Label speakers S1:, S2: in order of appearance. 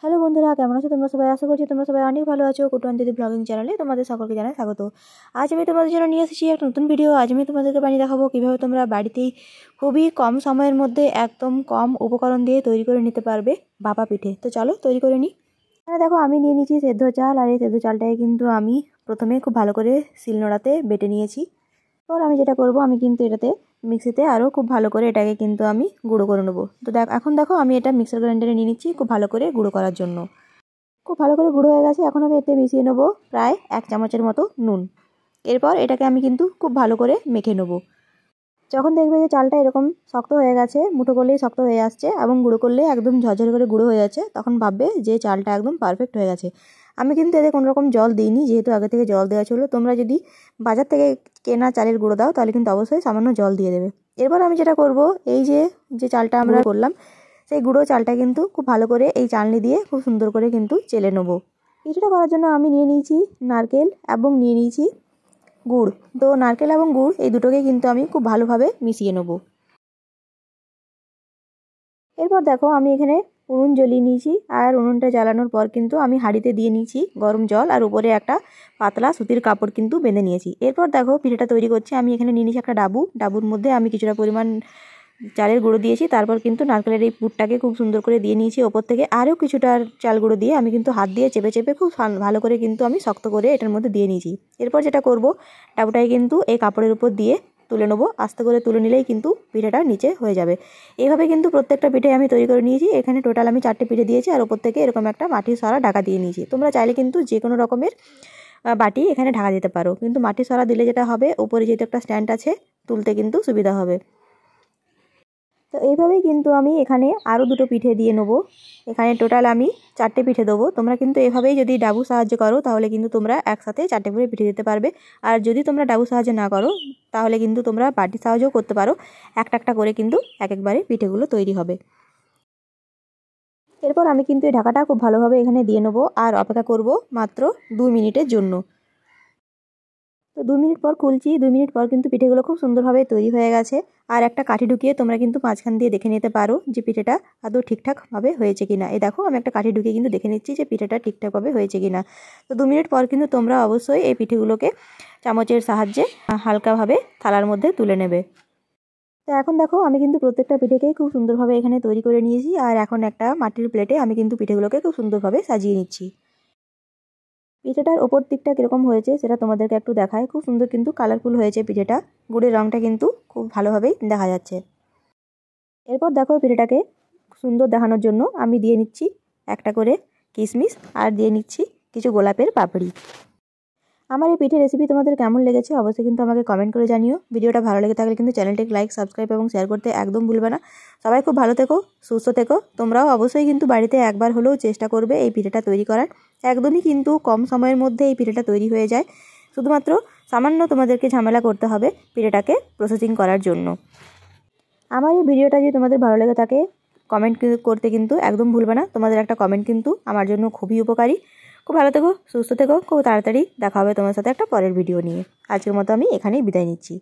S1: Hello বন্ধুরা, কেমন আছো তোমরা সবাই? আশা করছি তোমরা সবাই অনেক ভালো আছো। কুটুয়ান দিদি ব্লগিং চ্যানেলে তোমাদের সকলকে জানাই স্বাগত। আজ আমি তোমাদের জন্য নিয়ে এসেছি একটা নতুন ভিডিও। আজ আমি তোমাদেরকে বানিয়ে দেখাবো কীভাবে তোমরা বাড়িতেই খুবই কম সময়ের মধ্যে একদম কম উপকরণ দিয়ে তৈরি করে নিতে পারবে ভাপা পিঠে। তো চলো তৈরি করে নিই। এখানে দেখো আমি নিয়ে নিয়েছি সেদ্ধ চাল, আর এই সেদ্ধ চালটাকে কিন্তু আমি প্রথমে খুব ভালো করে শিলনোড়াতে বেটে নিয়েছি। এরপর আমি যেটা করব, আমি কিন্তু এটাতে মিক্সিতে আরও খুব ভালো করে এটাকে কিন্তু আমি গুঁড়ো করে নেবো। তো এখন দেখো আমি এটা মিক্সার গ্রাইন্ডারে নিয়ে নিচ্ছি খুব ভালো করে গুঁড়ো করার জন্য। খুব ভালো করে গুঁড়ো হয়ে গেছে। এখন আমি এতে মিশিয়ে নেবো প্রায় 1 চামচের মতো নুন। এরপর এটাকে আমি কিন্তু খুব ভালো করে মেখে নেবো। যখন দেখবে যে চালটা এরকম শক্ত হয়ে গেছে, মুঠো করলেই শক্ত হয়ে আসছে এবং গুঁড়ো করলে একদম ঝরঝরে করে গুঁড়ো হয়ে যাচ্ছে, তখন ভাববে যে চালটা একদম পারফেক্ট হয়ে গেছে। আমি কিন্তু এতে কোনো রকম জল দিইনি, যেহেতু আগে থেকে জল দেওয়া ছিল। তোমরা যদি বাজার থেকে কেনা চালের গুঁড়ো দাও তাহলে কিন্তু অবশ্যই সামান্য জল দিয়ে দেবে। এরপর আমি যেটা করব, এই যে চালটা আমরা করলাম সেই গুঁড়ো চালটা কিন্তু খুব ভালো করে এই চালনি দিয়ে খুব সুন্দর করে কিন্তু চেলে নেবো। পিঠেটা করার জন্য আমি নিয়ে নিয়েছি নারকেল এবং নিয়ে নিয়েছি গুড়। তো নারকেল এবং গুড় এই দুটোকে কিন্তু আমি খুব ভালোভাবে মিশিয়ে নেব। এরপর দেখো আমি এখানে উনুন জ্বলিয়ে নিয়েছি, আর উনুনটা জ্বালানোর পর কিন্তু আমি হাঁড়িতে দিয়ে নিয়েছি গরম জল, আর উপরে একটা পাতলা সুতির কাপড় কিন্তু বেঁধে নিয়েছি। এরপর দেখো পিঠেটা তৈরি করছি। আমি এখানে নিয়ে নিয়েছি একটা ডাবুর মধ্যে আমি কিছুটা পরিমাণ চালের গুঁড়ো দিয়েছি। তারপর কিন্তু নারকেলের এই পুরটাকে খুব সুন্দর করে দিয়ে নিয়েছি। ওপর থেকে আরও কিছুটা চাল গুঁড়ো দিয়ে আমি কিন্তু হাত দিয়ে চেপে চেপে খুব ভালো করে কিন্তু আমি শক্ত করে এটার মধ্যে দিয়ে নিয়েছি। এরপর যেটা করব, ডাবুটাকে কিন্তু এই কাপড়ের উপর দিয়ে তুলে নেবো। আস্তে করে তুলে নিলেই কিন্তু পিঠেটা নিচে হয়ে যাবে। এইভাবে কিন্তু প্রত্যেকটা পিঠে আমি তৈরি করে নিয়েছি। এখানে টোটাল আমি 4টে পিঠে দিয়েছি, আর ওপর থেকে এরকম একটা মাটির সরা ঢাকা দিয়ে নিয়েছি। তোমরা চাইলে কিন্তু যে কোনো রকমের বাটি এখানে ঢাকা দিতে পারো, কিন্তু মাটির সরা দিলে যেটা হবে, উপরে যেহেতু একটা স্ট্যান্ড আছে, তুলতে কিন্তু সুবিধা হবে। তো এইভাবেই কিন্তু আমি এখানে আরও 2টো পিঠে দিয়ে নেবো। এখানে টোটাল আমি 4টে পিঠে দেবো। তোমরা কিন্তু এভাবেই যদি ডাবু সাহায্য করো তাহলে কিন্তু তোমরা একসাথে 4টে করে পিঠে দিতে পারবে। আর যদি তোমরা ডাবু সাহায্য না করো তাহলে কিন্তু তোমরা বাটির সাহায্যও করতে পারো। একটা একটা করে কিন্তু একবারে পিঠেগুলো তৈরি হবে। এরপর আমি কিন্তু এই ঢাকাটা খুব ভালোভাবে এখানে দিয়ে নেবো, আর অপেক্ষা করব মাত্র 2 মিনিটের জন্য। তো 2 মিনিট পর খুলছি। 2 মিনিট পর কিন্তু পিঠেগুলো খুব সুন্দরভাবে তৈরি হয়ে গেছে। আর একটা কাঠি ঢুকিয়ে তোমরা কিন্তু মাঝখান দিয়ে দেখে নিতে পারো যে পিঠেটা আদৌ ঠিকঠাকভাবে হয়েছে কিনা। এই দেখো আমি একটা কাঠি ঢুকিয়ে কিন্তু দেখে নিচ্ছি যে পিঠেটা ঠিকঠাকভাবে হয়েছে কিনা। তো 2 মিনিট পর কিন্তু তোমরা অবশ্যই এই পিঠেগুলোকে চামচের সাহায্যে হালকাভাবে থালার মধ্যে তুলে নেবে। তো এখন দেখো আমি কিন্তু প্রত্যেকটা পিঠেকেই খুব সুন্দরভাবে এখানে তৈরি করে নিয়েছি, আর এখন একটা মাটির প্লেটে আমি কিন্তু পিঠেগুলোকে খুব সুন্দরভাবে সাজিয়ে নিচ্ছি। পিঠেটার ওপর দিকটা কীরকম হয়েছে সেটা তোমাদেরকে একটু দেখায়। খুব সুন্দর কিন্তু কালারফুল হয়েছে পিঠেটা। গুড়ের রঙটা কিন্তু খুব ভালোভাবেই দেখা যাচ্ছে। এরপর দেখো পিঠেটাকে সুন্দর দেখানোর জন্য আমি দিয়ে নিচ্ছি একটা করে কিশমিশ, আর দিয়ে নিচ্ছি কিছু গোলাপের পাপড়ি। আমার এই পিঠে রেসিপি তোমাদের কেমন লেগেছে অবশ্যই কিন্তু আমাকে কমেন্ট করে জানিও। ভিডিওটা ভালো লেগে থাকলে কিন্তু চ্যানেলটিকে লাইক, সাবস্ক্রাইব এবং শেয়ার করতে একদম ভুলবে না। সবাই খুব ভালো থেকো, সুস্থ থেকো। তোমরাও অবশ্যই কিন্তু বাড়িতে একবার হলেও চেষ্টা করবে এই পিঠেটা তৈরি করার। একদমই কিন্তু কম সময়ের মধ্যে এই পিঠেটা তৈরি হয়ে যায়। শুধুমাত্র সামান্য তোমাদেরকে ঝামেলা করতে হবে পিঠেটাকে প্রসেসিং করার জন্য। আমার এই ভিডিওটা যদি তোমাদের ভালো লেগে থাকে কমেন্ট করতে কিন্তু একদম ভুলবে না। তোমাদের একটা কমেন্ট কিন্তু আমার জন্য খুবই উপকারী। খুব ভালো থেকো, সুস্থ থেকো। খুব তাড়াতাড়ি দেখা হবে তোমার সাথে একটা পরের ভিডিও নিয়ে। আজকের মতো আমি এখানেই বিদায় নিচ্ছি।